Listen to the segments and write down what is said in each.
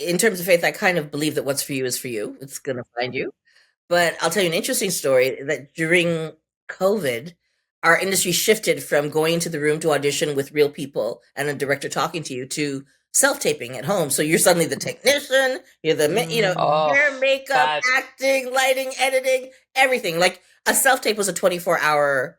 in terms of faith, I kind of believe that what's for you is for you. It's going to find you. But I'll tell you an interesting story that during COVID, our industry shifted from going into the room to audition with real people and a director talking to you to self-taping at home. So you're suddenly the technician, you're the, Oh, hair, makeup, that acting, lighting, editing, everything. Like a self-tape was a 24-hour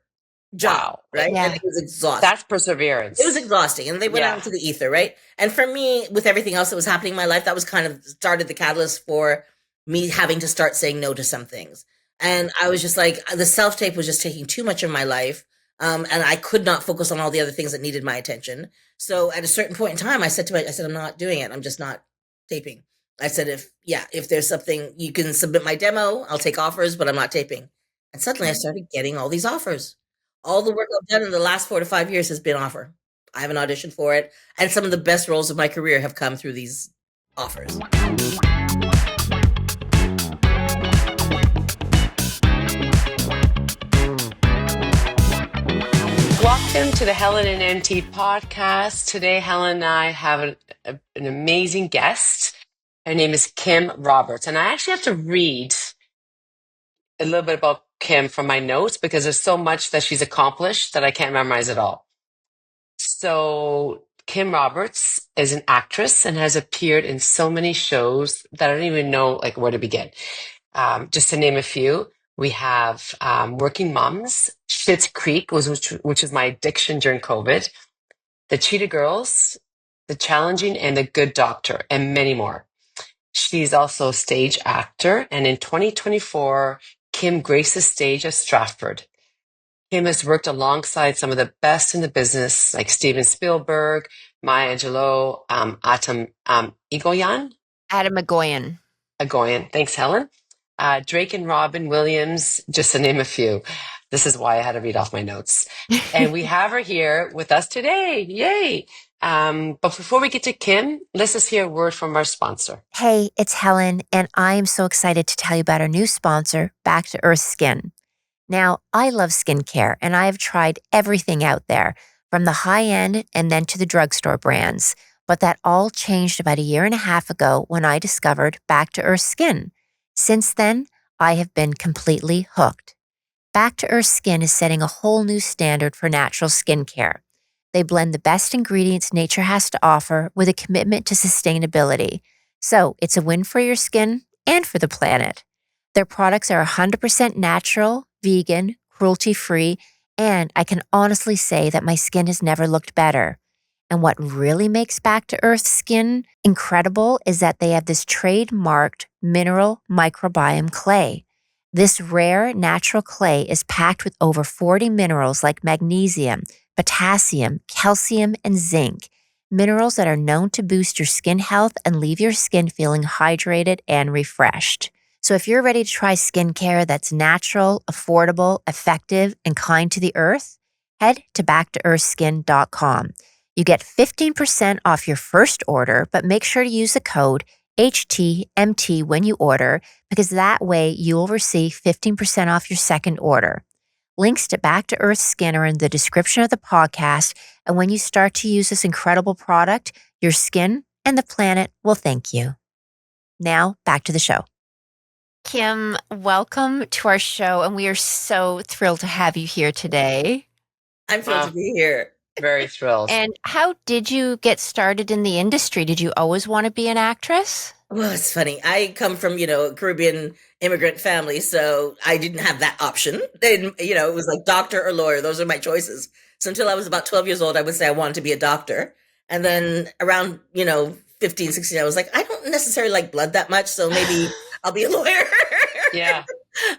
job, wow. right? Yeah. And it was exhausting. That's perseverance. It was exhausting, and they went out into the ether, right? And for me, with everything else that was happening in my life, that was kind of started the catalyst for me having to start saying no to some things. And I was just like, the self tape was just taking too much of my life, and I could not focus on all the other things that needed my attention. So at a certain point in time, I said, I'm not doing it. I'm just not taping. I said, if there's something you can submit my demo, I'll take offers, but I'm not taping. And suddenly I started getting all these offers. All the work I've done in the last 4 to 5 years has been offer. I have an audition for it, and some of the best roles of my career have come through these offers. Welcome to the Helen Mt Podcast. Today, Helen and I have an amazing guest. Her name is Kim Roberts, and I actually have to read a little bit about Kim from my notes because there's so much that she's accomplished that I can't memorize it all. So Kim Roberts is an actress and has appeared in so many shows that I don't even know where to begin. Just to name a few, we have Working Moms, Schitt Creek, which is my addiction during COVID, the Cheetah Girls, The Challenging, and The Good Doctor, and many more. She's also a stage actor, and in 2024, Kim graced the stage at Stratford. Kim has worked alongside some of the best in the business, like Steven Spielberg, Maya Angelou, Atom Egoyan. Agoyan. Thanks, Helen. Drake and Robin Williams, just to name a few. This is why I had to read off my notes. And we have her here with us today. Yay! But before we get to Kim, let's just hear a word from our sponsor. Hey, it's Helen, and I am so excited to tell you about our new sponsor, Back to Earth Skin. Now, I love skincare, and I have tried everything out there, from the high-end and then to the drugstore brands. But that all changed about 1.5 years ago when I discovered Back to Earth Skin. Since then, I have been completely hooked. Back to Earth Skin is setting a whole new standard for natural skincare. They blend the best ingredients nature has to offer with a commitment to sustainability. So it's a win for your skin and for the planet. Their products are 100% natural, vegan, cruelty-free, and I can honestly say that my skin has never looked better. And what really makes Back to Earth Skin incredible is that they have this trademarked mineral microbiome clay. This rare natural clay is packed with over 40 minerals like magnesium, potassium, calcium, and zinc, minerals that are known to boost your skin health and leave your skin feeling hydrated and refreshed. So if you're ready to try skincare that's natural, affordable, effective, and kind to the earth, head to backtoearthskin.com. You get 15% off your first order, but make sure to use the code HTMT when you order, because that way you will receive 15% off your second order. Links to Back to Earth Skin are in the description of the podcast, and when you start to use this incredible product, your skin and the planet will thank you. Now, back to the show. Kim, welcome to our show, and we are so thrilled to have you here today. I'm thrilled to be here. Very thrilled. And how did you get started in the industry? Did you always want to be an actress? Well, it's funny. I come from, a Caribbean immigrant family, so I didn't have that option. And, it was like doctor or lawyer. Those are my choices. So until I was about 12 years old, I would say I wanted to be a doctor. And then around, 15, 16, I was like, I don't necessarily like blood that much, so maybe I'll be a lawyer. Yeah.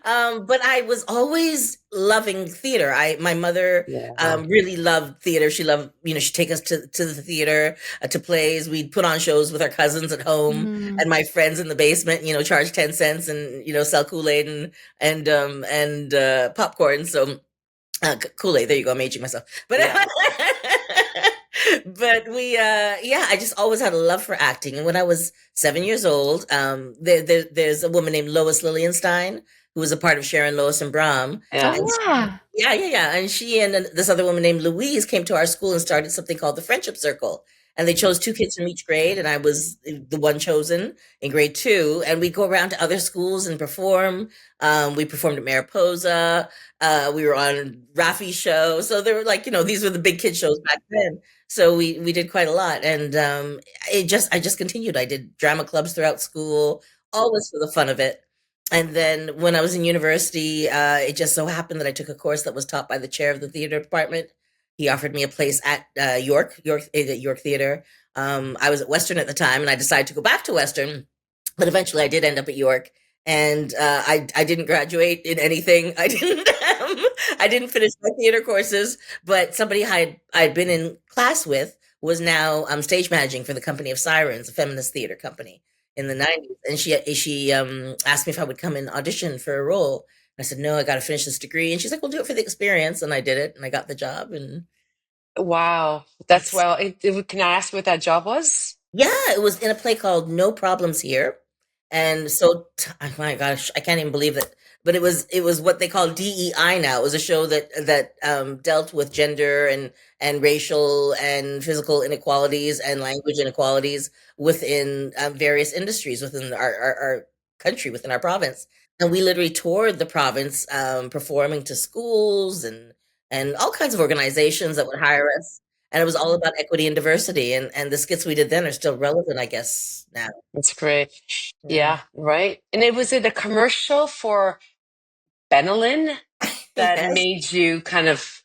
But I was always loving theater. My mother really loved theater. She loved, she'd take us to the theater, to plays. We'd put on shows with our cousins at home and my friends in the basement, charge 10 cents and, sell Kool-Aid and popcorn. So Kool-Aid, there you go. I'm aging myself. But but I just always had a love for acting. And when I was 7 years old, there's a woman named Lois Lillienstein who was a part of Sharon, Lois, and Bram. Yeah. And And she and this other woman named Louise came to our school and started something called the Friendship Circle. and they chose 2 kids from each grade, and I was the one chosen in grade 2. And we go around to other schools and perform. We performed at Mariposa. We were on Rafi's show. So they were like, these were the big kid shows back then. So we did quite a lot, and I just continued. I did drama clubs throughout school, always for the fun of it. And then when I was in university, it just so happened that I took a course that was taught by the chair of the theater department. He offered me a place at York Theater. I was at Western at the time, and I decided to go back to Western, but eventually I did end up at York. And I didn't graduate in anything. I didn't finish my theater courses, but somebody I'd been in class with was now stage managing for the Company of Sirens, a feminist theater company in the 90s. And she asked me if I would come and audition for a role. And I said, no, I got to finish this degree. And she's like, well, do it for the experience. And I did it, and I got the job. And Wow, that's well. Can I ask what that job was? yeah, it was in a play called No Problems Here. And so, oh my gosh, I can't even believe it. But it was what they call DEI now. It was a show that dealt with gender and racial and physical inequalities and language inequalities within various industries within our country, within our province. And we literally toured the province, performing to schools and all kinds of organizations that would hire us. And it was all about equity and diversity. And the skits we did then are still relevant, I guess, now. That's great. Yeah. Yeah, right. And was it a commercial for Benelin that Yes. made you kind of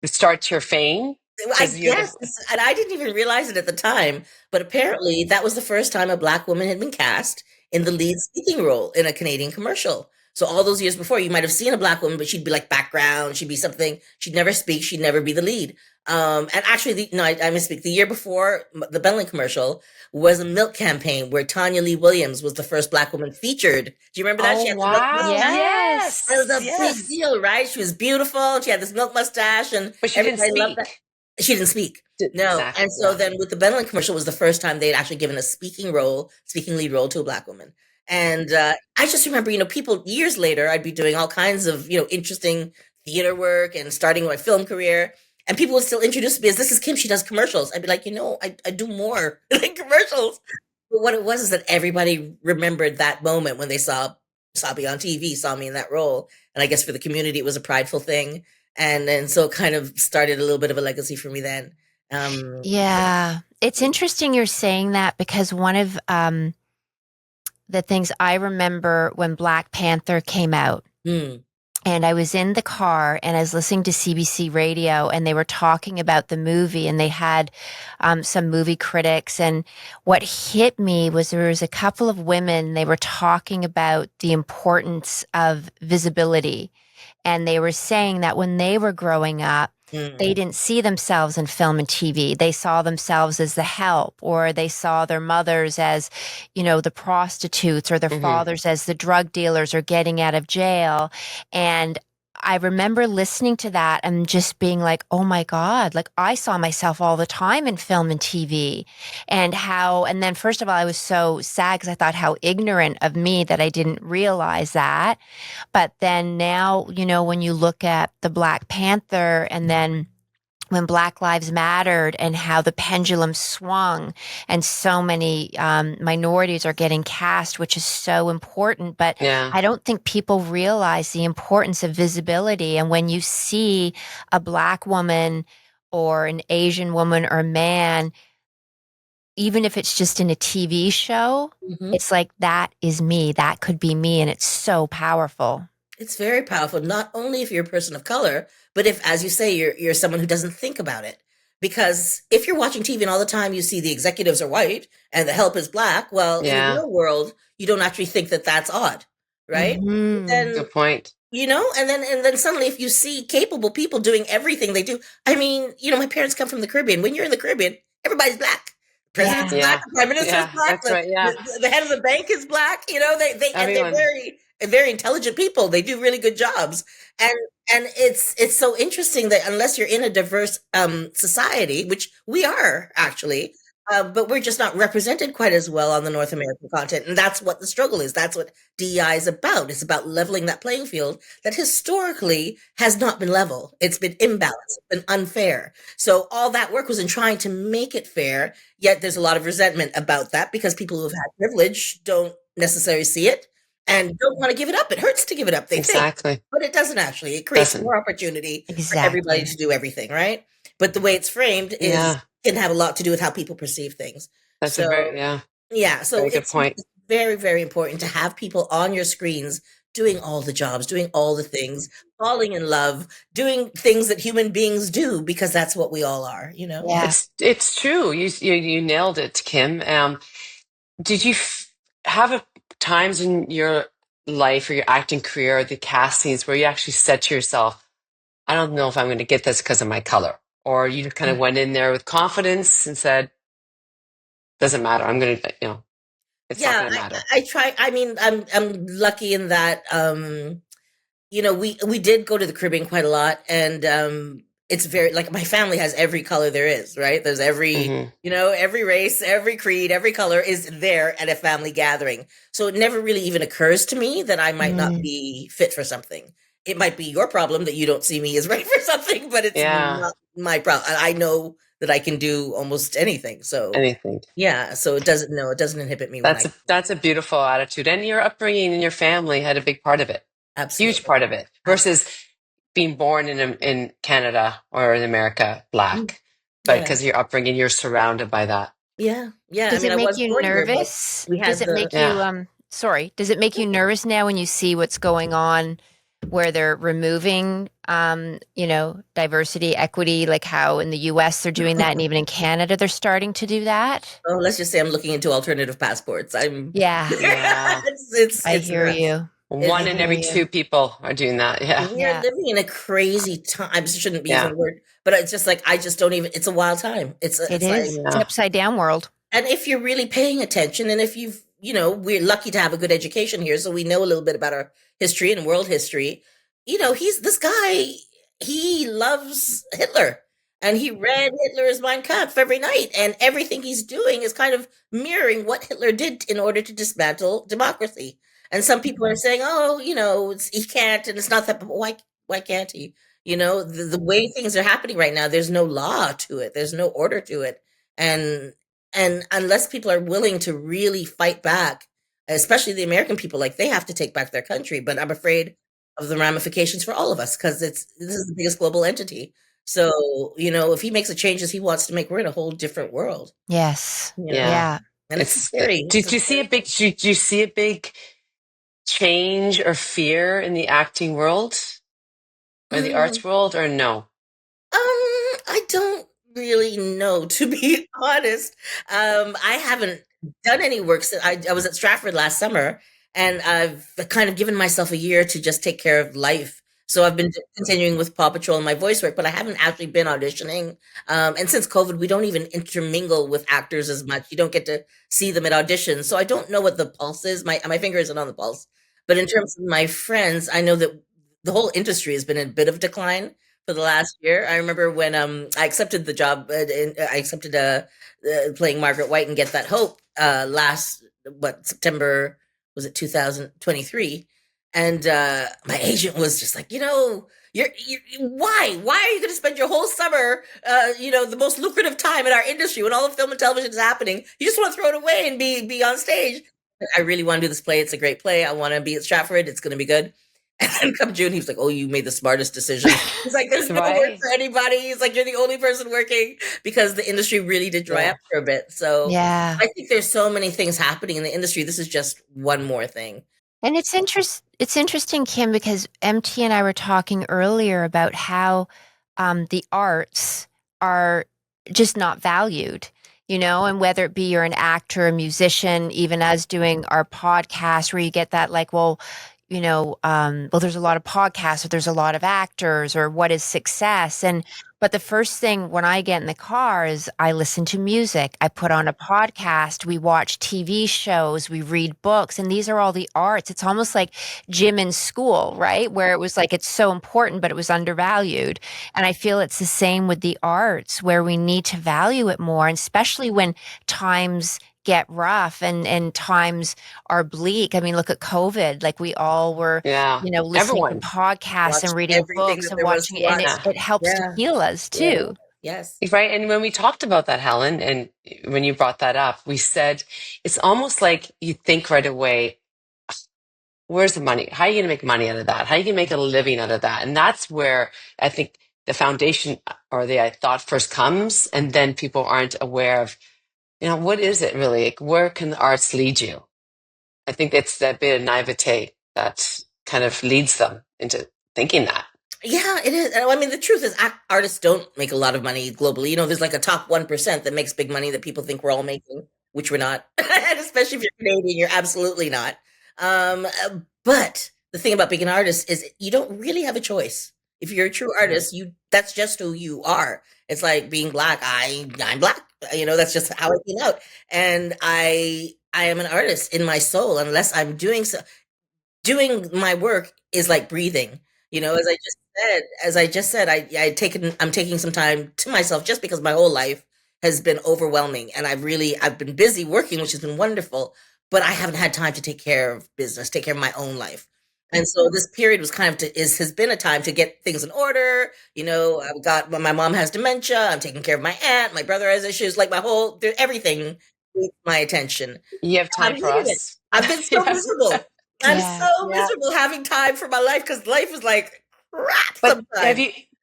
start your fame? I 'Cause you're guess, the and I didn't even realize it at the time, but apparently that was the first time a Black woman had been cast in the lead speaking role in a Canadian commercial. So all those years before, you might have seen a Black woman, but she'd be like background. She'd be something. She'd never speak. She'd never be the lead. And actually, no, I misspeak. The year before the Bentley commercial was a milk campaign where Tanya Lee Williams was the first Black woman featured. Do you remember that? She Oh had the milk wow, mustache. yes, It was a big yes. deal, right? She was beautiful. She had this milk mustache, and But she didn't everybody loved that. speak. She didn't speak. No. Exactly, And so yeah. then with the Benlin commercial was the first time they'd actually given a speaking lead role to a Black woman. And I just remember, people years later, I'd be doing all kinds of, interesting theater work and starting my film career. And people would still introduce me as, this is Kim, she does commercials. I'd be like, I do more than commercials. But what it was is that everybody remembered that moment when they saw me on TV, saw me in that role. And I guess for the community, it was a prideful thing. And then so it kind of started a little bit of a legacy for me then. Yeah. It's interesting you're saying that, because one of the things I remember when Black Panther came out, Mm. and I was in the car and I was listening to CBC radio, and they were talking about the movie, and they had some movie critics. And what hit me was there was a couple of women, they were talking about the importance of visibility. And they were saying that when they were growing up, they didn't see themselves in film and TV. They saw themselves as the help, or they saw their mothers as, the prostitutes, or their fathers as the drug dealers or getting out of jail. And I remember listening to that and just being like, oh my God, like I saw myself all the time in film and TV. And then first of all, I was so sad because I thought how ignorant of me that I didn't realize that. But then now, when you look at the Black Panther, and then when Black Lives Mattered, and how the pendulum swung, and so many minorities are getting cast, which is so important. But Yeah. I don't think people realize the importance of visibility. And when you see a Black woman or an Asian woman or man, even if it's just in a TV show, it's like, that is me. That could be me. And it's so powerful. It's very powerful, not only if you're a person of color, but if, as you say, you're someone who doesn't think about it. Because if you're watching TV and all the time you see the executives are white and the help is Black, well, in the real world, you don't actually think that that's odd, right? Then, Good point. and then suddenly if you see capable people doing everything they do, I mean, my parents come from the Caribbean. When you're in the Caribbean, everybody's Black. President's Black, the Prime Minister's Black, that's right, yeah. the head of the bank is Black, and they're Everyone. very intelligent people. They do really good jobs. And it's so interesting that unless you're in a diverse society, which we are actually, But we're just not represented quite as well on the North American content. And that's what the struggle is. That's what DEI is about. It's about leveling that playing field that historically has not been level. It's been imbalanced, it's been unfair. So all that work was in trying to make it fair. Yet there's a lot of resentment about that because people who've had privilege don't necessarily see it and don't want to give it up. It hurts to give it up, they think. Exactly. But it doesn't actually. It creates Doesn't. more opportunity for Exactly. everybody to do everything, right? But the way it's framed is Yeah. can have a lot to do with how people perceive things. That's So a very, yeah. yeah, so Very good it's point. very, very important to have people on your screens doing all the jobs, doing all the things, falling in love, doing things that human beings do because that's what we all are, you know? Yeah. It's true. You nailed it, Kim. Did you have times in your life or your acting career or the castings where you actually said to yourself, I don't know if I'm going to get this because of my color? Or you just kind of went in there with confidence and said, doesn't matter. I'm going to, it's not Yeah, going to matter. I try. I mean, I'm lucky in that, you know, we did go to the Caribbean quite a lot, and it's very like my family has every color there is, right? There's every, Mhm. you know, every race, every creed, every color is there at a family gathering. So it never really even occurs to me that I might not be fit for something. It might be your problem that you don't see me as right for something, but it's Yeah. not my problem. I know that I can do almost anything. So Anything. yeah, so it doesn't inhibit me when That's a beautiful attitude. And your upbringing and your family had a big part of it. absolutely. Huge part of it. Versus being born in Canada or in America, Black. But Yeah. because of your upbringing, you're surrounded by that. Yeah, yeah. Does I mean, it I make was you born here, but nervous? we had Does it the make Yeah. you sorry, does it make you nervous now when you see what's going on where they're removing diversity, equity, like how in the US they're doing that and even in Canada they're starting to do that? oh, let's just say I'm looking into alternative passports. Yeah. Yeah. I it's hear nuts. you. One in hear every you. 2 people are doing that. Yeah. We are Yeah. living in a crazy time. I shouldn't be Yeah. using the word, but it's just like I just don't even. It's a wild time. It's It like, is. It's Yeah. an upside down world. and if you're really paying attention, and if you've, you know, we're lucky to have a good education here, so we know a little bit about our history and world history. You know, he's this guy. He loves Hitler, and he read Hitler's Mein Kampf every night, and everything he's doing is kind of mirroring what Hitler did in order to dismantle democracy. And some people are saying, "Oh, you know, he can't, and it's not that." But why can't he? You know, the way things are happening right now, there's no law to it. There's no order to it, and and unless people are willing to really fight back, especially the American people, like they have to take back their country. But I'm afraid of the ramifications for all of us because this is the biggest global entity. So, you know, if he makes the changes he wants to make, we're in a whole different world. Yes. You know? Yeah. Yeah. And it's scary. Did you see a big change or fear in the acting world or the arts world, or no? I don't really know, to be honest. I haven't done any work since I was at Stratford last summer, and I've kind of given myself a year to just take care of life. So I've been continuing with Paw Patrol and my voice work, but I haven't actually been auditioning. And since COVID, we don't even intermingle with actors as much. You don't get to see them at auditions, so I don't know what the pulse is. My finger isn't on the pulse. But in terms of my friends, I know that the whole industry has been in a bit of decline for the last year. I remember when I accepted the job, I accepted playing Margaret White and Get That Hope last September was it 2023, and my agent was just like, you know, you're why are you going to spend your whole summer, you know, the most lucrative time in our industry when all the film and television is happening? You just want to throw it away and be on stage. I really want to do this play. It's a great play. I want to be at Stratford. It's going to be good. And then come June, he was like, "Oh, you made the smartest decision." He's like, "There's no work Right. for anybody." He's like, "You're the only person working," because the industry really did dry up for a bit. So Yeah. I think there's so many things happening in the industry. This is just one more thing. And it's interesting, Kim, because MT and I were talking earlier about how the arts are just not valued, and whether it be you're an actor, a musician, even us doing our podcast where you get that like, well, well, there's a lot of podcasts, or there's a lot of actors, or what is success? But the first thing when I get in the car is I listen to music. I put on a podcast. We watch TV shows. We read books. And these are all the arts. It's almost like gym in school, right? Where it was like, it's so important, but it was undervalued. And I feel it's the same with the arts, where we need to value it more, and especially when times get rough and times are bleak. I mean, look at COVID. Like, we all were, Yeah. listening to Everyone. podcasts and Watched reading everything books that and there was watching to it, and watch. it helps to Yeah. heal us Yeah. too. Yes. Right. And when we talked about that, Helen, and when you brought that up, we said it's almost like you think right away, where's the money? How are you going to make money out of that? How are you going to make a living out of that? And that's where I think the foundation or the thought first comes. And then people aren't aware of, what is it really? Like, where can the arts lead you? I think it's that bit of naivete that kind of leads them into thinking that. Yeah, it is. I mean, the truth is, artists don't make a lot of money globally. There's like a top 1% that makes big money that people think we're all making, which we're not. And especially if you're Canadian, you're absolutely not. But the thing about being an artist is you don't really have a choice. If you're a true artist, that's just who you are. It's like being black. I'm black. That's just how I came out. And I am an artist in my soul, unless I'm doing my work is like breathing. As I just said, I'm taking some time to myself, just because my whole life has been overwhelming, and I've been busy working, which has been wonderful, but I haven't had time to take care of business, take care of my own life. And so this period was kind of has been a time to get things in order. My mom has dementia. I'm taking care of my aunt. My brother has issues. Like everything needs my attention. You have I'm time for hating it. us. I've been so Yeah. miserable. I'm Yeah. so miserable having time for my life, because life is like crap But sometimes.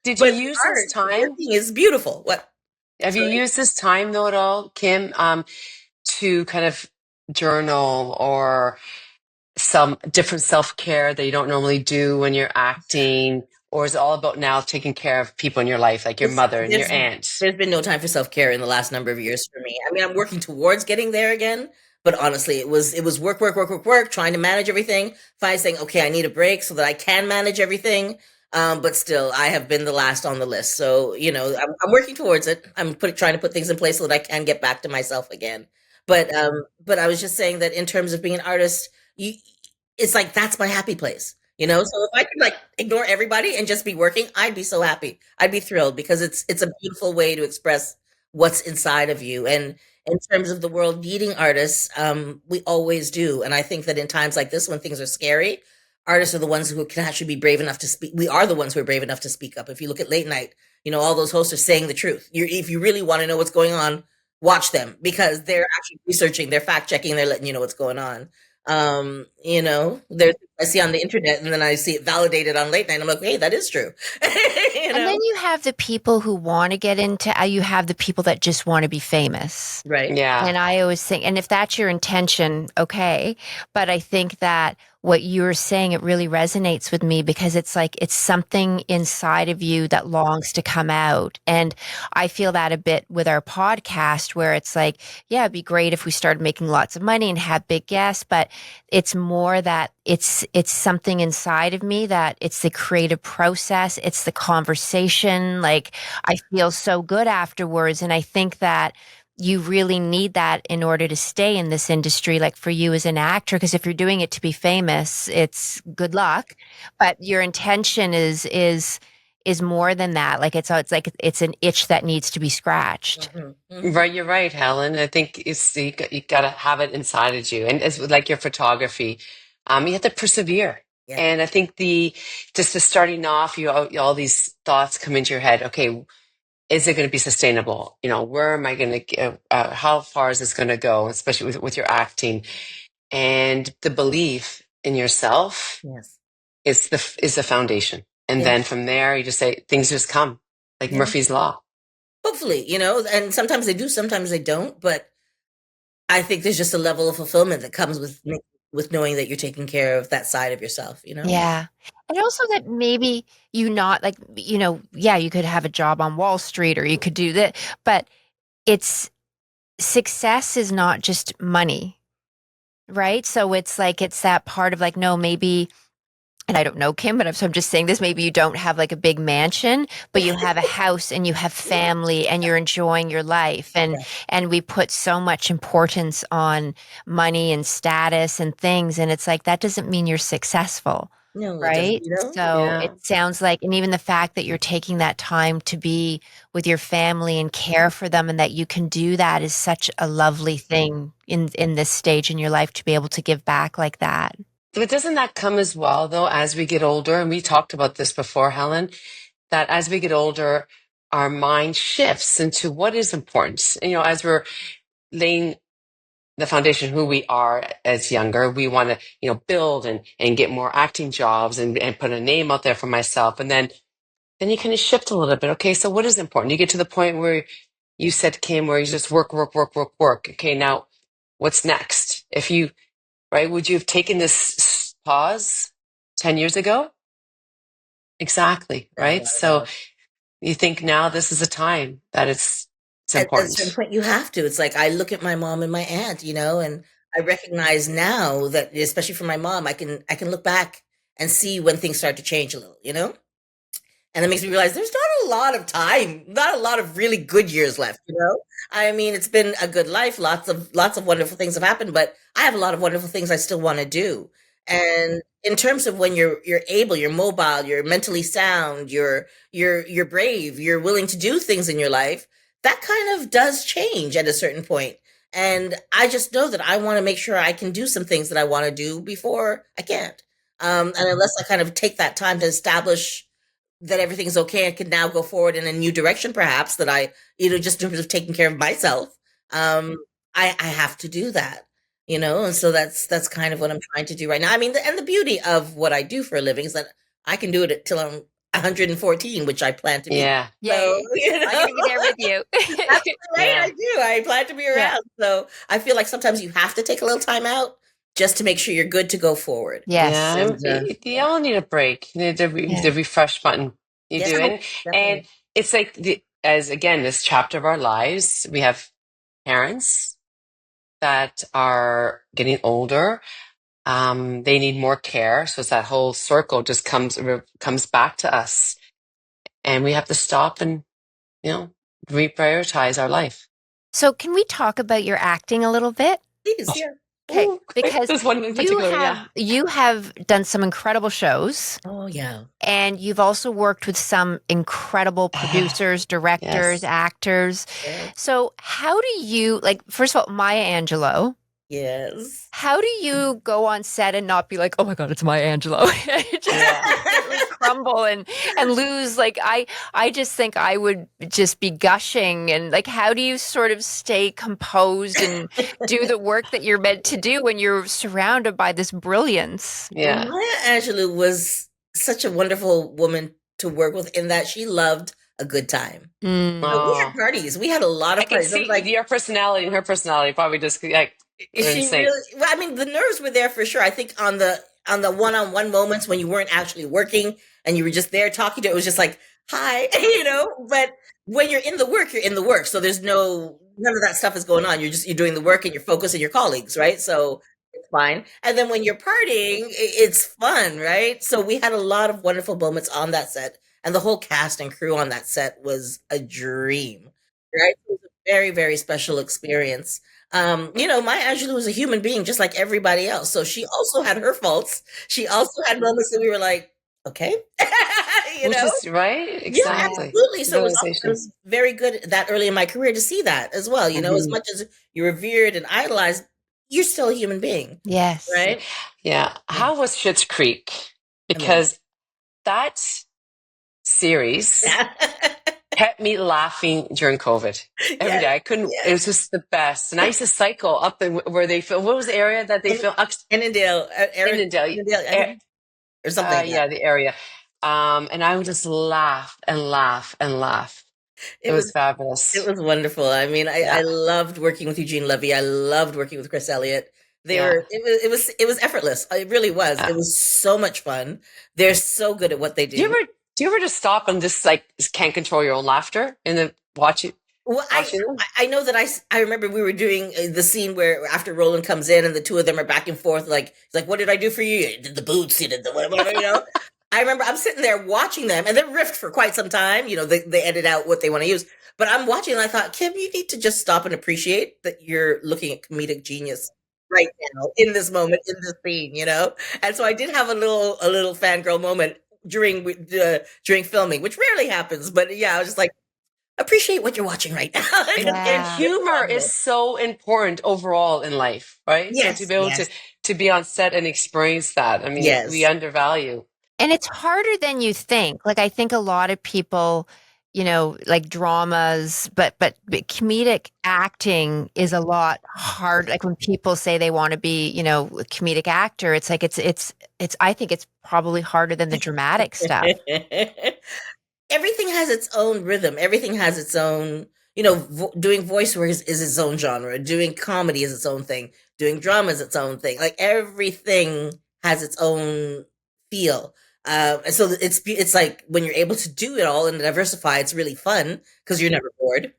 did you But use this the time? working is beautiful. What? Have you Sorry? used this time though at all, Kim, to kind of journal or some different self-care that you don't normally do when you're acting? Or is it all about now taking care of people in your life, like your It's, mother and your aunt? there's been no time for self-care in the last number of years for me. I mean, I'm working towards getting there again, but honestly, it was work, work, work, work, work, trying to manage everything. Finally saying, okay, I need a break so that I can manage everything. But still, I have been the last on the list. So, I'm working towards it. Trying to put things in place so that I can get back to myself again. But I was just saying that in terms of being an artist, it's like that's my happy place. So if I could like ignore everybody and just be working, I'd be so happy. I'd be thrilled, because it's a beautiful way to express what's inside of you. And in terms of the world needing artists, we always do. And I think that in times like this, when things are scary, artists are the ones who can actually be brave enough to speak. We are the ones who are brave enough to speak up. If you look at late night, all those hosts are saying the truth. If you really want to know what's going on, watch them, because they're actually researching, they're fact checking, they're letting you know what's going on. There's I see on the internet, and then I see it validated on late night. I'm like, hey, that is true. And then you have the people who want to get into, you have the people that just want to be famous. Right. Yeah. And I always think, and if that's your intention, okay. But I think that what you're saying, it really resonates with me, because it's like, it's something inside of you that longs to come out. And I feel that a bit with our podcast, where it's like, yeah, it'd be great if we started making lots of money and had big guests, but it's more that it's something inside of me, that it's the creative process. It's the conversation. Like, I feel so good afterwards. And I think that you really need that in order to stay in this industry, like for you as an actor, because if you're doing it to be famous, it's good luck. But your intention is more than that. Like, it's an itch that needs to be scratched. Right, you're right, Helen. I think you got to have it inside of you, and it's like your photography. You have to persevere. Yeah. And I think just the starting off, all these thoughts come into your head. Okay, is it going to be sustainable? Where am I going to? How far is this going to go? Especially with your acting, and the belief in yourself. Yes. is the foundation, and then from there, you just say things just come, like Murphy's Law. Hopefully, and sometimes they do, sometimes they don't. But I think there's just a level of fulfillment that comes with knowing that you're taking care of that side of yourself. Yeah. And also that maybe you not like, yeah, you could have a job on Wall Street, or you could do that, but success is not just money, right? So it's like, it's that part of like, no, maybe and I don't know, Kim, but so I'm just saying this, maybe you don't have like a big mansion, but you have a house and you have family and you're enjoying your life. And we put so much importance on money and status and things. And it's like, that doesn't mean you're successful. No, it doesn't, Right. So Yeah. it sounds like, and even the fact that you're taking that time to be with your family and care for them and that you can do that is such a lovely thing in this stage in your life to be able to give back like that. But doesn't that come as well, though, as we get older? And we talked about this before, Helen, that as we get older, our mind shifts into what is important. As we're laying the foundation of who we are as younger, we want to, build and get more acting jobs and put a name out there for myself. And then you kind of shift a little bit. Okay, so what is important? You get to the point where you said, Kim, where you just work, work, work, work, work. Okay, now what's next? Right? Would you have taken this pause 10 years ago? Exactly. Right. So you think now this is a time that it's At a certain important. point, you have to. It's like I look at my mom and my aunt, and I recognize now that, especially for my mom, I can look back and see when things start to change a little. And it makes me realize there's not a lot of time, not a lot of really good years left. I mean, it's been a good life. Lots of wonderful things have happened, but I have a lot of wonderful things I still want to do. And in terms of when you're able, you're mobile, you're mentally sound, you're brave, you're willing to do things in your life, that kind of does change at a certain point. And I just know that I want to make sure I can do some things that I want to do before I can't. And unless I kind of take that time to establish that everything's okay, I can now go forward in a new direction, perhaps that just in terms of taking care of myself. Um, I have to do that. And so that's kind of what I'm trying to do right now. I mean, and the beauty of what I do for a living is that I can do it till I'm 114, which I plan to be. Yeah. So, I'm going to be there with you. absolutely right. Yeah. I do. I plan to be around. So I feel like sometimes you have to take a little time out just to make sure you're good to go forward. Yes. Yeah. And, You all need a break. You need the refresh button. You yes, do. And definitely. it's like as again, this chapter of our lives, we have parents that are getting older. They need more care. So it's that whole circle just comes back to us. And we have to stop and, reprioritize our life. So can we talk about your acting a little bit? Please, yeah. Okay, Ooh, because there's one in particular, you have done some incredible shows, Oh, yeah. and you've also worked with some incredible producers, directors, Yes. actors. Yes. So how do you, like, first of all, Maya Angelou, Yes. how do you go on set and not be like, oh my God, it's Maya Angelou? Just completely crumble and lose. Like, I just think I would just be gushing. And like, how do you sort of stay composed and do the work that you're meant to do when you're surrounded by this brilliance? Yeah. Maya Angelou was such a wonderful woman to work with in that she loved a good time. Mm. So we had parties. We had a lot I of can parties. It was see like, your personality and her personality probably just like she insane. really, well, I mean, the nerves were there for sure. I think on the one-on-one moments when you weren't actually working and you were just there talking to it was just like, hi, but when you're in the work, you're in the work. So there's none of that stuff is going on. You're doing the work and you're focused on your colleagues, right? So it's fine. And then when you're partying, it's fun, right? So we had a lot of wonderful moments on that set, and the whole cast and crew on that set was a dream, right? It was a very, very special experience. Maya Angelou was a human being just like everybody else. So she also had her faults. She also had moments that we were like, okay, you Which know? is right? Yeah, Exactly. absolutely. So it Realization. was very good that early in my career to see that as well. As much as you revered and idolized, you're still a human being, Yes. right? Yeah. How was Schitt's Creek? Because that series kept me laughing during COVID every day. I couldn't. It was just the best. And I used to cycle up where they filmed. What was the area that they filmed? Annandale, Annandale, or something like that. Yeah, the area. And I would just laugh and laugh and laugh. It was fabulous. It was wonderful. I mean, I loved working with Eugene Levy. I loved working with Chris Elliott. It was effortless. It really was. It was so much fun. They're so good at what they do. Do you ever just stop and just like can't control your own laughter and then watch it? Well, watching them? I know that I remember we were doing the scene where after Roland comes in and the two of them are back and forth, like he's like, "What did I do for you? You did the boots, you did the whatever, you know." I remember I'm sitting there watching them, and they're riffed for quite some time. You know, they edit out what they want to use, but I'm watching and I thought, Kim, you need to just stop and appreciate that you're looking at comedic genius right now in this moment in this scene, you know. And so I did have a little fangirl moment during filming, which rarely happens, but yeah, I was just like, appreciate what you're watching right now. And Yeah. humor is so important overall in life, right? So to Yes, be able yes, to be on set and experience that, I mean, we yes. undervalue. And it's harder than you think. Like I think a lot of people, like dramas, but comedic acting is a lot hard. Like when people say they want to be, a comedic actor, it's like it's I think it's probably harder than the dramatic stuff. Everything has its own rhythm. Everything has its own, doing voiceover is its own genre. Doing comedy is its own thing. Doing drama is its own thing. Like everything has its own feel. And so it's like when you're able to do it all and diversify, it's really fun because you're never bored.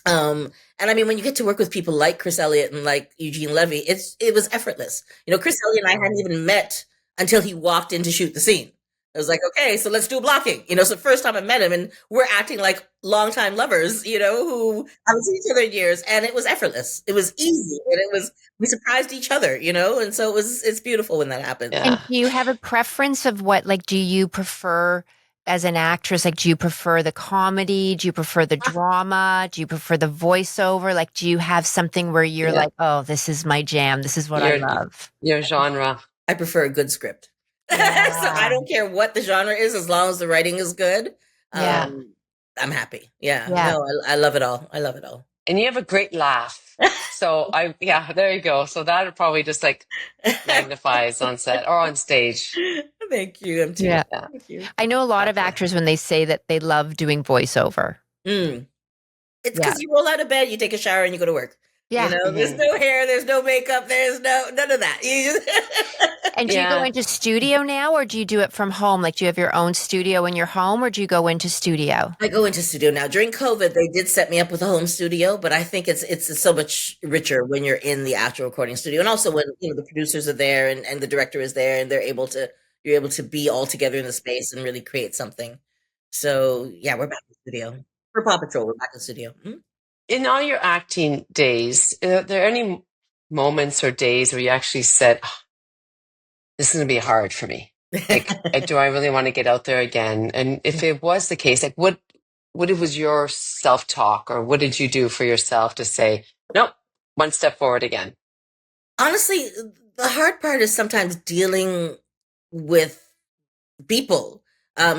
And I mean, when you get to work with people like Chris Elliott and like Eugene Levy, it was effortless. Chris Elliott and I hadn't even met until he walked in to shoot the scene. I was like, okay, so let's do blocking. So the first time I met him, and we're acting like longtime lovers, who haven't seen each other in years, and it was effortless. It was easy, and we surprised each other, and so it's beautiful when that happens. Yeah. And do you have a preference of what, like, do you prefer as an actress? Like, do you prefer the comedy? Do you prefer the drama? Do you prefer the voiceover? Like, do you have something where you're Yeah. like, oh, this is my jam. This is what I love. Your genre. I prefer a good script. So Yeah. I don't care what the genre is, as long as the writing is good. Yeah. I'm happy. Yeah. Yeah. No, I love it all. I love it all. And you have a great laugh. So there you go. So that probably just like magnifies on set or on stage. Thank you. I'm too. Yeah. Thank you. I know a lot of actors when they say that they love doing voiceover. It's because you roll out of bed, you take a shower, and you go to work. Yeah. There's no hair, there's no makeup, there's none of that. And do you go into studio now, or do you do it from home? Like, do you have your own studio in your home, or do you go into studio? I go into studio now. During COVID, they did set me up with a home studio, but I think it's so much richer when you're in the actual recording studio, and also when the producers are there and the director is there, and you're able to be all together in the space and really create something. So yeah, we're back in the studio for Paw Patrol. We're back in the studio. In all your acting days, are there any moments or days where you actually said, "Oh, this is going to be hard for me. Like, do I really want to get out there again?" And if it was the case, like what was your self-talk, or what did you do for yourself to say, nope, one step forward again? Honestly, the hard part is sometimes dealing with people.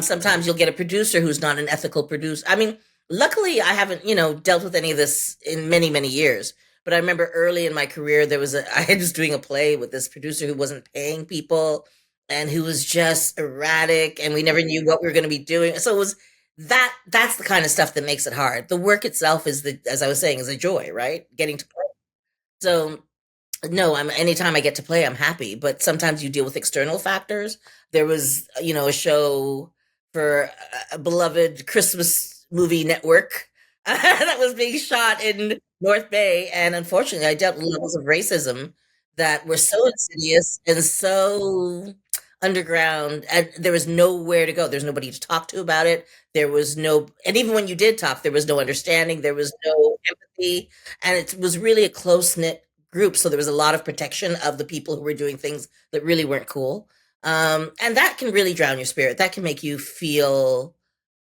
Sometimes you'll get a producer who's not an ethical producer. I mean, luckily I haven't, dealt with any of this in many, many years. But I remember early in my career, I was doing a play with this producer who wasn't paying people and who was just erratic, and we never knew what we were going to be doing. So it was that's the kind of stuff that makes it hard. The work itself as I was saying, is a joy, right? Getting to play. So no, anytime I get to play, I'm happy. But sometimes you deal with external factors. There was, a show for a beloved Christmas movie network that was being shot in North Bay, and unfortunately, I dealt with levels of racism that were so insidious and so underground, and there was nowhere to go. There's nobody to talk to about it. And even when you did talk, there was no understanding. There was no empathy, and it was really a close knit group. So there was a lot of protection of the people who were doing things that really weren't cool. And that can really drown your spirit. That can make you feel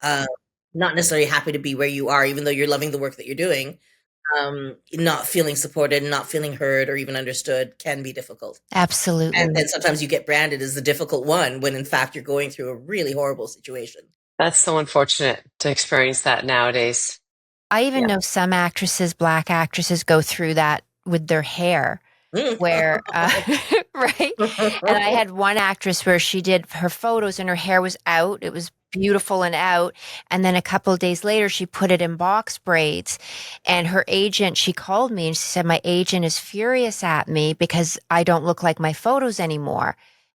not necessarily happy to be where you are, even though you're loving the work that you're doing. Not feeling supported, not feeling heard or even understood can be difficult. Absolutely. And then sometimes you get branded as the difficult one when in fact you're going through a really horrible situation. That's so unfortunate to experience that nowadays. I even know some actresses, Black actresses, go through that with their hair. Where right, and I had one actress where she did her photos and her hair was out. It was beautiful and out, and then a couple of days later she put it in box braids, and her agent, she called me and she said, my agent is furious at me because I don't look like my photos anymore.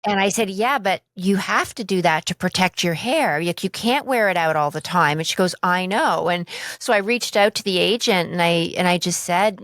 And I said, yeah, but you have to do that to protect your hair. You can't wear it out all the time. And she goes, I know. And so I reached out to the agent and I just said,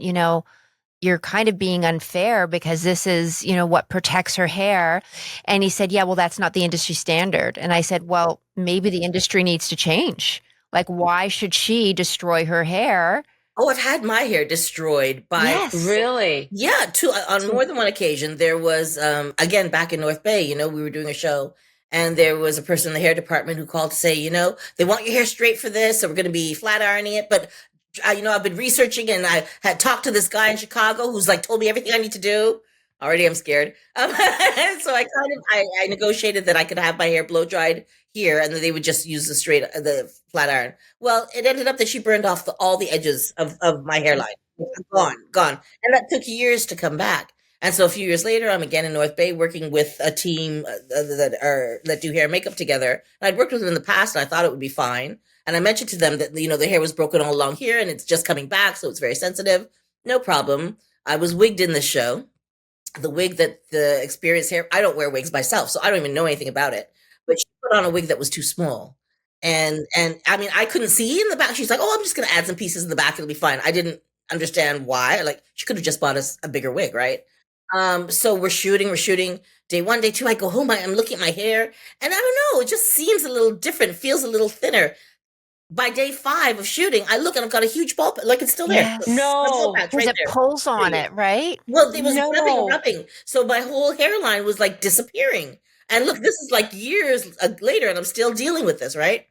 you're kind of being unfair because this is, what protects her hair. And he said, yeah, well, that's not the industry standard. And I said, well, maybe the industry needs to change. Like, why should she destroy her hair? Oh, I've had my hair destroyed by Yes. Really? Yeah, on more than one occasion. There was again back in North Bay, we were doing a show and there was a person in the hair department who called to say, they want your hair straight for this, so we're going to be flat ironing it, but I've been researching and I had talked to this guy in Chicago who's like told me everything I need to do. Already I'm scared. So I negotiated that I could have my hair blow dried here and then they would just use the flat iron. Well, it ended up that she burned off all the edges of my hairline. Gone. And that took years to come back. And so a few years later, I'm again in North Bay working with a team that do hair and makeup together. And I'd worked with them in the past and I thought it would be fine. And I mentioned to them that, the hair was broken all along here and it's just coming back. So it's very sensitive. No problem. I was wigged in the show. The wig that the experienced hair, I don't wear wigs myself, so I don't even know anything about it. But she put on a wig that was too small. And I mean, I couldn't see in the back. She's like, oh, I'm just going to add some pieces in the back. It'll be fine. I didn't understand why. Like, she could have just bought us a bigger wig, right? So we're shooting. Day one, day two, I go home. I'm looking at my hair. And I don't know. It just seems a little different. Feels a little thinner. By day 5 of shooting, I look and I've got a huge ball, like it's still there. Yes. No. Because it pulls on it, right? Well, it was rubbing. So my whole hairline was like disappearing. And look, this is like years later and I'm still dealing with this, right?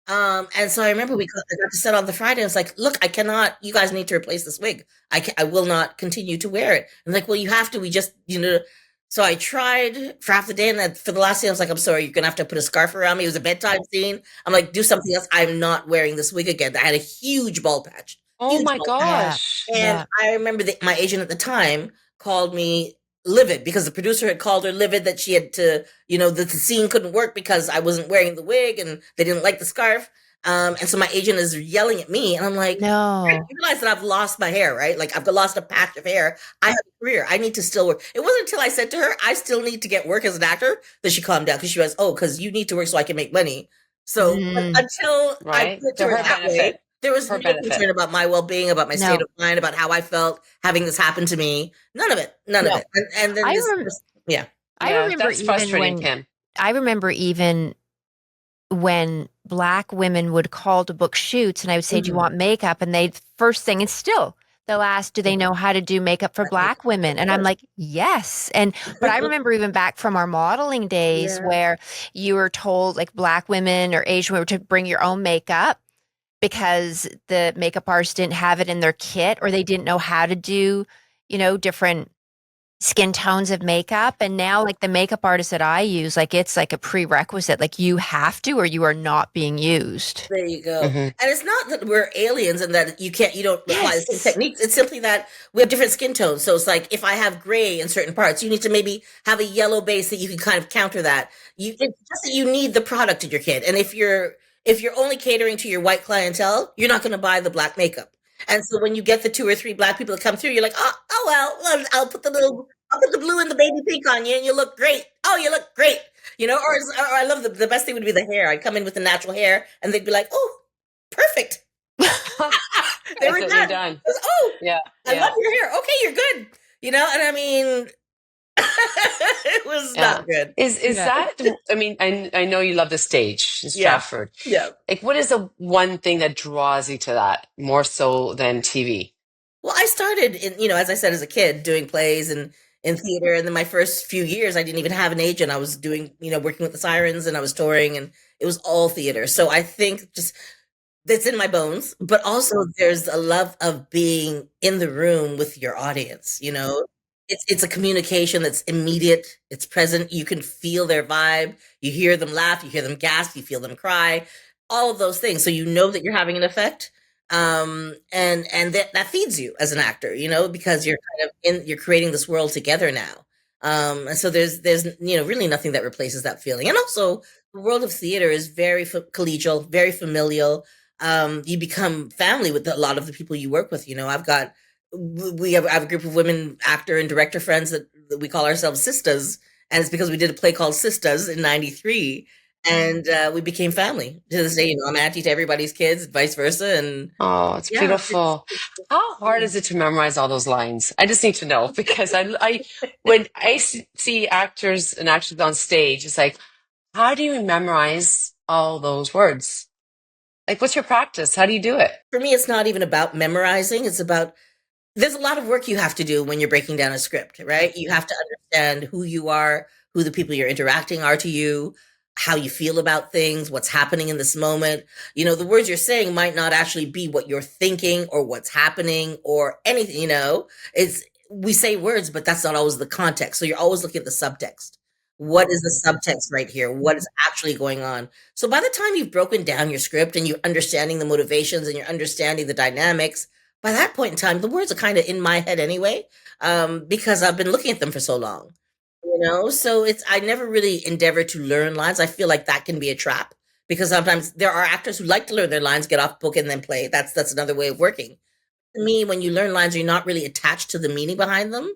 And so I remember I got to set on the Friday. I was like, look, I cannot, you guys need to replace this wig. I will not continue to wear it. I'm like, well, you have to, we just, so I tried for half the day. And then for the last day, I was like, I'm sorry, you're going to have to put a scarf around me. It was a bedtime scene. I'm like, do something else. I'm not wearing this wig again. I had a huge ball patch. Oh my gosh. And I remember that my agent at the time called me livid because the producer had called her livid that she had to, that the scene couldn't work because I wasn't wearing the wig and they didn't like the scarf. And so my agent is yelling at me and I'm like, no, I realize that I've lost my hair, right? Like I've lost a patch of hair. I have a career. I need to still work. It wasn't until I said to her, I still need to get work as an actor that she calmed down because she was, because you need to work so I can make money. So until I put her that way, there was no concern about my well-being, about my state of mind, about how I felt having this happen to me. None of it. And then I remember that's frustrating, Kim. I remember even when Black women would call to book shoots and I would say, do you want makeup? And they'll ask, do they know how to do makeup for Black women? And I'm like, yes. But I remember even back from our modeling days where you were told like Black women or Asian women to bring your own makeup because the makeup artist didn't have it in their kit or they didn't know how to do, different skin tones of makeup. And now like the makeup artist that I use, like it's like a prerequisite, like you have to, or you are not being used. There you go. And it's not that we're aliens and that you don't apply the same techniques. It's simply that we have different skin tones. So it's like, if I have gray in certain parts, you need to maybe have a yellow base that you can kind of counter that. It's just that you need the product in your kit. And if you're only catering to your white clientele, you're not going to buy the Black makeup. And so when you get the 2 or 3 Black people that come through, you're like, well, I'll put the blue and the baby pink on you and you look great. Oh, you look great. Or I love the best thing would be the hair. I'd come in with the natural hair and they'd be like, oh, perfect. They were done. I love your hair. Okay, you're good. And I mean, it was not good. Is that, I mean, I know you love the stage in Stratford. Yeah. Like, what is the one thing that draws you to that more so than TV? Well, I started in, as I said, as a kid doing plays and in theater. And then my first few years, I didn't even have an agent. I was doing, working with the Sirens and I was touring and it was all theater. So I think just that's in my bones, but also there's a love of being in the room with your audience, It's a communication that's immediate. It's present. You can feel their vibe. You hear them laugh. You hear them gasp. You feel them cry. All of those things. So you know that you're having an effect. And that feeds you as an actor, because you're kind of you're creating this world together now. And so there's really nothing that replaces that feeling. And also the world of theater is very collegial, very familial. You become family with a lot of the people you work with. I have a group of women actor and director friends that we call ourselves sisters. And it's because we did a play called Sisters in 93. And we became family. To this day, I'm auntie to everybody's kids, vice versa. And Oh, it's yeah, beautiful. How hard is it to memorize all those lines? I just need to know because when I see actors and actors on stage, it's like, how do you memorize all those words? Like, what's your practice? How do you do it? for me, it's not even about memorizing. It's about there's a lot of work you have to do when you're breaking down a script, right? You have to understand who you are, who the people you're interacting are to you, how you feel about things, what's happening in this moment. The words you're saying might not actually be what you're thinking or what's happening or anything. It's we say words, but that's not always the context. So you're always looking at the subtext. What is the subtext right here? What is actually going on? So by the time you've broken down your script and you're understanding the motivations and you're understanding the dynamics, by that point in time, the words are kind of in my head anyway, because I've been looking at them for so long. So I never really endeavor to learn lines. I feel like that can be a trap because sometimes there are actors who like to learn their lines, get off book, and then play. That's another way of working. To me, when you learn lines, you're not really attached to the meaning behind them.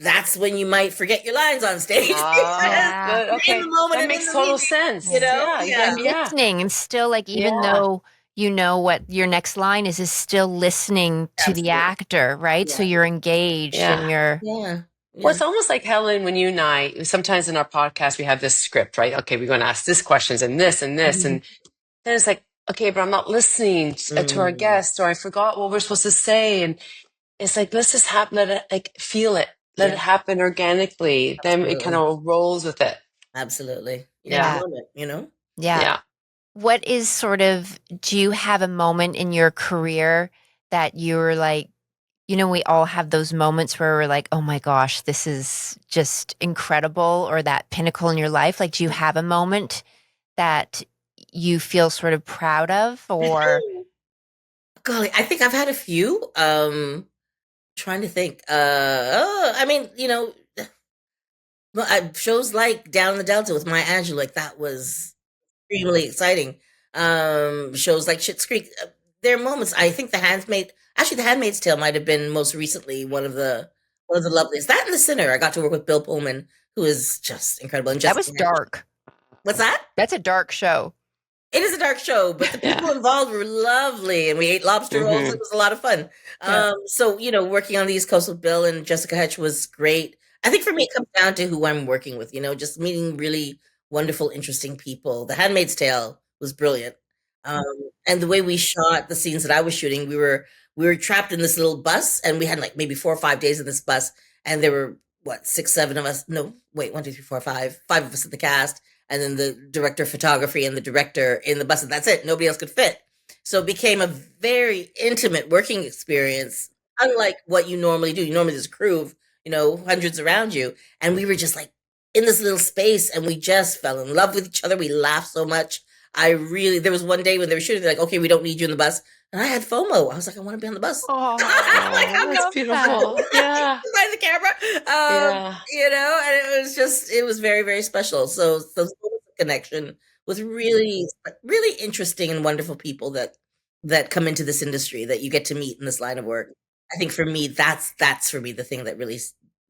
That's when you might forget your lines on stage. Ah, good. You're in Okay. the moment That and in makes the total meeting, sense. And Yeah. listening and still like even Yeah. though you know what your next line is still listening to the Absolutely. actor, right? So Yeah. you're engaged and Yeah. you're Yeah. Well, Yeah. it's almost like Helen, when you and I, sometimes in our podcast, we have this script, right? Okay, we're going to ask this questions and this and this. Mhm. And then it's like, okay, but I'm not listening to our Mm. guest, or I forgot what we're supposed to say. And it's like, let's just let it, like, feel it, let Yeah. it happen organically. Then it kind Absolutely. of rolls with it. Absolutely. You're in the Yeah. yeah, moment. yeah. Yeah. What is do you have a moment in your career that you were like, we all have those moments where we're like, oh my gosh, this is just incredible, or that pinnacle in your life? Like, do you have a moment that you feel sort of proud of, or Golly, I think I've had a few. Trying to think. I mean, well, shows like Down in the Delta with Maya Angelou, like that was extremely exciting. Shows like Schitt's Creek. There are moments. I think the Handmaid's Tale might have been most recently one of the loveliest. That and The Sinner. I got to work with Bill Pullman, who is just incredible, and that Jessica was Lange. dark? What's that? That's a dark show. It is a dark show, but the people Yeah. involved were lovely, and we ate lobster rolls. It Hmm. was a lot of fun. Yeah. So working on the East Coast with Bill and Jessica Hedge was great. I think for me, it comes down to who I'm working with. Just meeting really wonderful, interesting people. The Handmaid's Tale was brilliant, um, and the way we shot the scenes that I was shooting, we were trapped in this little bus, and we had like maybe 4 or 5 days in this bus, and there were what 6, 7 of us. No, wait, 1, 2, 3, 4, 5 of us in the cast, and then the director of photography and the director in the bus, and that's it. Nobody else could fit. So it became a very intimate working experience, unlike what you normally do. You normally there's a crew of, hundreds around you. And we were just like in this little space and we just fell in love with each other. We laughed so much. There was one day when they were shooting, they're like, okay, we don't need you in the bus. And I had FOMO. I was like, I want to be on the bus. Oh, Like, Oh, I'm that's going beautiful. Yeah. by the camera. Yeah. And it was very, very special. So those moments of connection with really, really interesting and wonderful people that come into this industry that you get to meet in this line of work. I think for me, that's for me the thing that really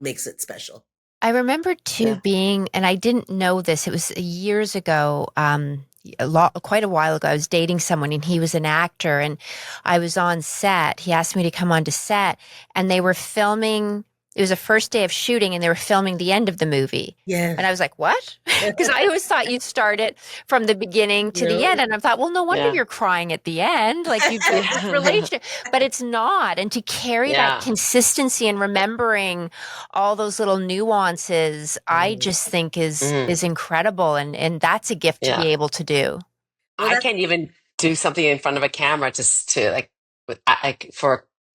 makes it special. I remember too Yeah. being, and I didn't know this, it was years ago, quite a while ago. I was dating someone and he was an actor and I was on set. He asked me to come onto set and they were filming. It was a first day of shooting and they were filming the end of the movie. Yeah. And I was like, what? Because I always thought you'd start it from the beginning to the end. And I thought, well, no wonder Yeah. you're crying at the end. Like you built this relationship, but it's not. And to carry that Yeah. consistency and remembering all those little nuances, I just think is incredible. And that's a gift to be Yeah. able to do. I can't even do something in front of a camera just to like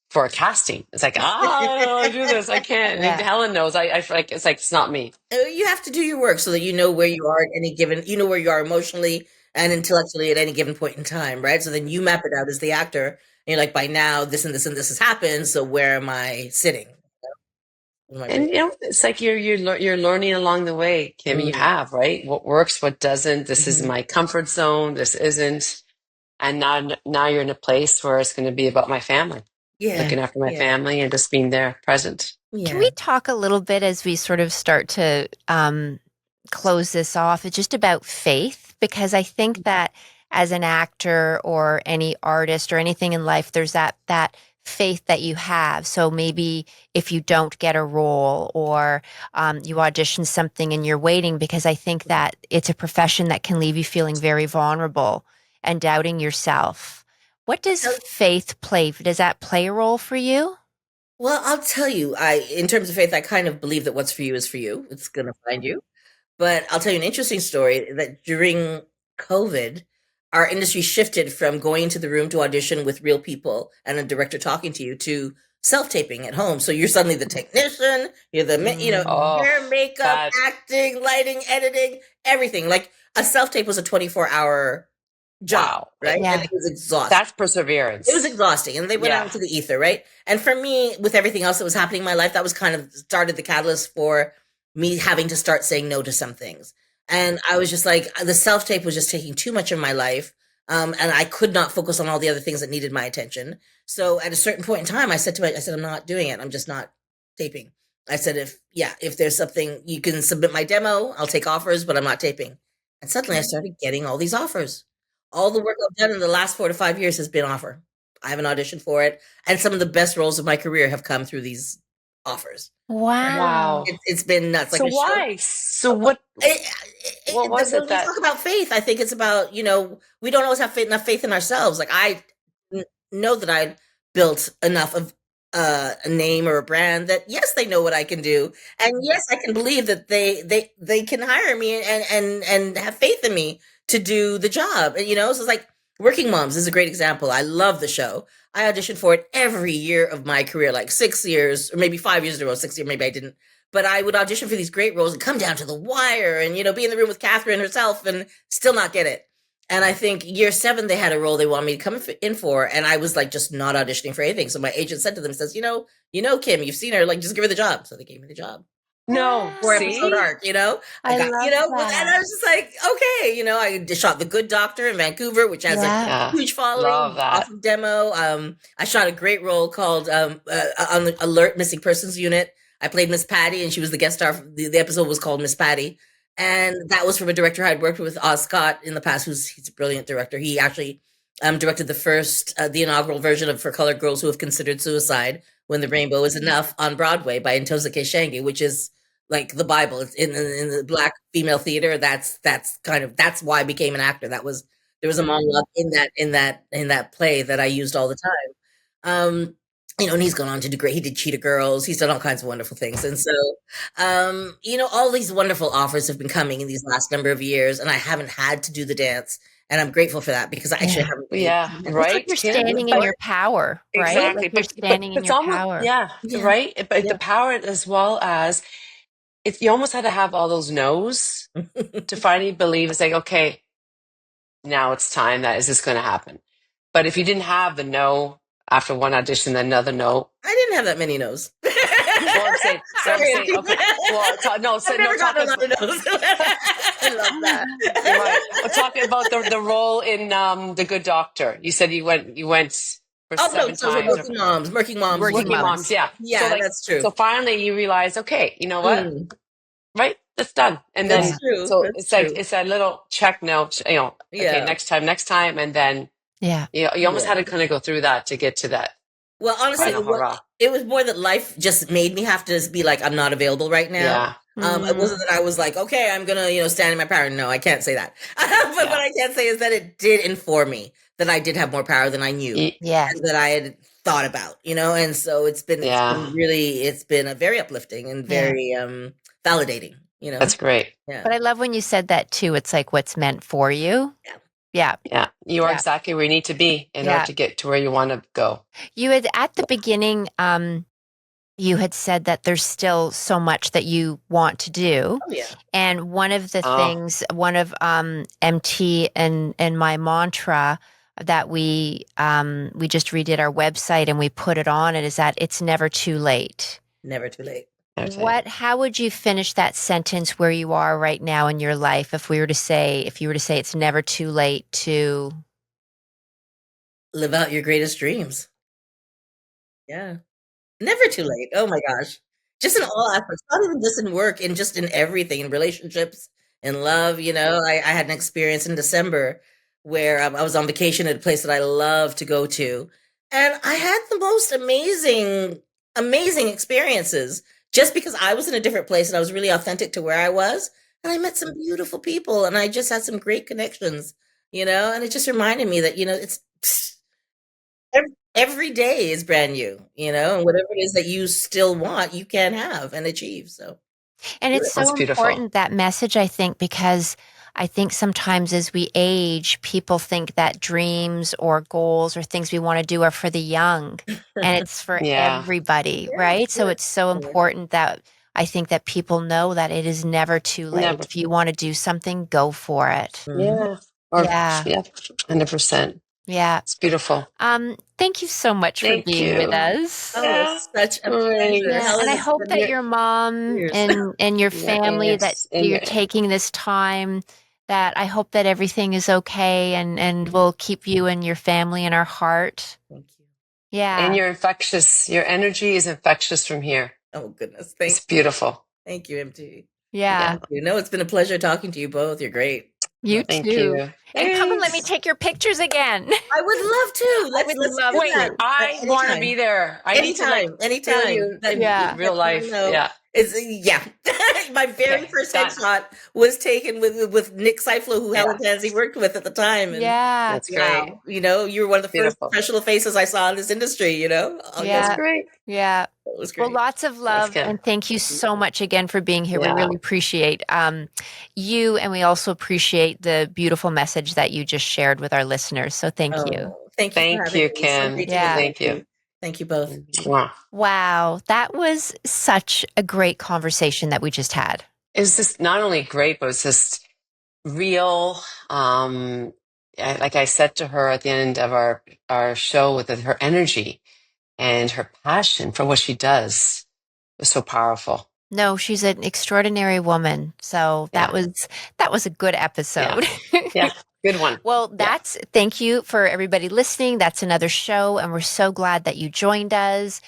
for a casting. It's like, I don't know how to do this. I can't. Yeah. Helen knows. I feel like it's not me. You have to do your work so that you know where you are at you know where you are emotionally and intellectually at any given point in time, right? So then you map it out as the actor, and you're like, by now, this and this and this has happened. So where am I sitting? And it's like you're learning along the way, Kim. You Mm. have, right? What works, what doesn't. This is Mhm. my comfort zone. This isn't. And now you're in a place where it's going to be about my family. Yeah. looking after my Yeah. family and just being there present. Can Yeah. we talk a little bit as we sort of start to close this off? It's just about faith, because I think that as an actor or any artist or anything in life, there's that faith that you have. So maybe if you don't get a role, or you audition something and you're waiting, because I think that it's a profession that can leave you feeling very vulnerable and doubting yourself. What does faith play? Does that play a role for you? Well, I'll tell you, in terms of faith, I kind of believe that what's for you is for you. It's going to find you. But I'll tell you an interesting story that during COVID, our industry shifted from going into the room to audition with real people and a director talking to you to self-taping at home. So you're suddenly the technician, you're the, Oh, hair, makeup, that acting, lighting, editing, everything. Like a self-tape was a 24-hour job, wow. right? Yeah. And it was exhausting. That's perseverance. It was exhausting, and they went out into the ether, right? And for me, with everything else that was happening in my life, that was kind of started the catalyst for me having to start saying no to some things. And I was just like, the self tape was just taking too much of my life, and I could not focus on all the other things that needed my attention. So at a certain point in time, I said, I'm not doing it. I'm just not taping. I said, if there's something you can submit my demo, I'll take offers, but I'm not taping. And suddenly, I started getting all these offers. All the work I've done in the last 4 to 5 years has been offer. I have an audition for it, and some of the best roles of my career have come through these offers. Wow. It's been nuts. So Like a show. why? So what was When it we that? talk about faith, I think it's about, we don't always have enough faith in ourselves. Like I know that I built enough of a name or a brand that yes, they know what I can do, and yes, I can believe that they can hire me and have faith in me to do the job. And so it's like Working Moms is a great example. I love the show. I auditioned for it every year of my career, like 6 years or maybe 5 years in a row. 6 years, maybe I didn't. But I would audition for these great roles and come down to the wire and, be in the room with Catherine herself and still not get it. And I think year 7, they had a role they wanted me to come in for. And I was like, just not auditioning for anything. So my agent said to them, says, Kim, you've seen her, like, just give her the job. So they gave me the job. No, 4-episode see? arc, I love that. and I was just like, okay, I shot The Good Doctor in Vancouver, which has Yeah. a huge following, Love that. awesome demo. I shot a great role called on the Alert Missing Persons Unit. I played Miss Patty, and she was the guest star. The episode was called Miss Patty, and that was from a director I'd worked with, Oz Scott, in the past. He's a brilliant director. He actually directed the first, the inaugural version of For Colored Girls Who Have Considered Suicide, When the Rainbow Is Enough, on Broadway by Ntozake Shange, which is like the Bible. It's in the Black female theater. That's why I became an actor. There was a monologue in that play that I used all the time. And he's gone on to do great. He did Cheetah Girls. He's done all kinds of wonderful things. And so, all these wonderful offers have been coming in these last number of years, and I haven't had to do the dance. And I'm grateful for that, because I actually haven't. Yeah, It's right, like you're Kim? standing in your power, right? Exactly. Like you're standing in it's your almost, power. yeah, Yeah. right? But Yeah. the power, as well as you almost had to have all those no's to finally believe. It's like, okay, now it's time. Is this going to happen? But if you didn't have the no after one audition, then another no. I didn't have that many no's. Well, I'm saying, okay. Well, I've never gotten a lot of no's. I love that. Right. Well, talking about the role in The Good Doctor, you said you went for 7 times. Working moms. Working moms, yeah. Yeah, So, that's true. So finally, you realize, okay, you know what? Right, that's done. And That's then, true. so That's it's like true. it's a little check note. Okay, Yeah. next time, and then Yeah. you almost had to kind of go through that to get to that. Well, honestly, Final hurrah. it was more that life just made me have to be like, I'm not available right now. Yeah. It wasn't that I was like, okay, I'm gonna, stand in my power. No, I can't say that. But what I can say is that it did inform me that I did have more power than I knew, Yeah. and that I had thought about, and so it's been a very uplifting and very validating. That's great. Yeah. But I love when you said that too. It's like what's meant for you. Yeah. Yeah. You are exactly where you need to be in order to get to where you want to go. You had at the beginning, you had said that there's still so much that you want to do. Oh, yeah. And one of the things, one of MT and my mantra that we just redid our website and we put it on it is that it's never too late. Never too late. How would you finish that sentence where you are right now in your life if you were to say it's never too late to live out your greatest dreams? Yeah. Never too late. Oh my gosh. Just in all aspects, not even just in work, in just in everything, in relationships, in love. I had an experience in December where I was on vacation at a place that I love to go to. And I had the most amazing, amazing experiences just because I was in a different place and I was really authentic to where I was. And I met some beautiful people and I just had some great connections, and it just reminded me that, every day is brand new, and whatever it is that you still want, you can have and achieve. So And do it's it. That's so beautiful. important, that message, I think, because I think sometimes as we age, people think that dreams or goals or things we want to do are for the young, and it's for Yeah. everybody, Yeah, right? So sure. it's so Sure. important that I think that people know that it is never too late. Never. If you want to do something, go for it. Mhm. Yeah. Or Yeah. yeah, 100%. Yeah. It's beautiful. Thank you so much for Thank being with you. us. Oh, Yeah. it's such a Great. pleasure. Yeah, and Helen, I it's hope that been your mom years. and your Yeah, and family, that and you're your taking this time, that I hope that everything is okay, and we'll keep you and your family in our heart. Thank you. Yeah. you're infectious. Your energy is infectious from here. Oh, goodness. Thank It's you. beautiful. Thank you, MT. Yeah. Yeah. Thank you. No, it's been a pleasure talking to you both. You're great. You Thank too. you. And come and let me Thanks. take your pictures again. I would love to. I Let's would let's love do Wait, that to. I want to be anytime. there. I need to Anytime, feel anytime. you That in Yeah. real life. know. Yeah. Yeah. My very Okay. first Done. headshot was taken with Nick Seiflo, who Yeah. Helen Tansey worked with at the time. And Yeah. That's great. wow, you were one of the first Beautiful. professional faces I saw in this industry, Oh, That's Yeah. great. Yeah. it was Well, great. lots of That's love, good. and thank you so much again for being here. We Yeah. really appreciate you, and we also appreciate the beautiful message that you just shared with our listeners. So thank you. Oh, thank you for Thank having you, me. So Kim. great to meet Yeah. Thank you. you. Thank you both. Mwah. Wow, that was such a great conversation that we just had. It's just not only great, but it's just real. Like I said to her at the end of our show, with her energy and her passion for what she does was so powerful. No, she's an extraordinary woman. So Yeah. that was a good episode. Yeah. Good one. Well, Yeah. thank you for everybody listening. That's another show, and we're so glad that you joined us.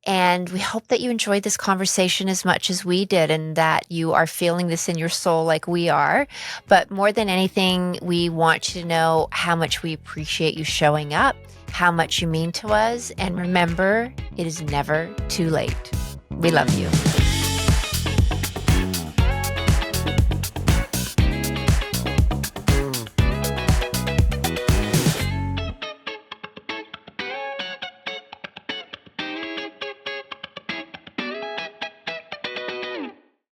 And we hope that you enjoyed this conversation as much as we did, and that you are feeling this in your soul like we are. But more than anything, we want you to know how much we appreciate you showing up, how much you mean to us. And remember, it is never too late. We love you.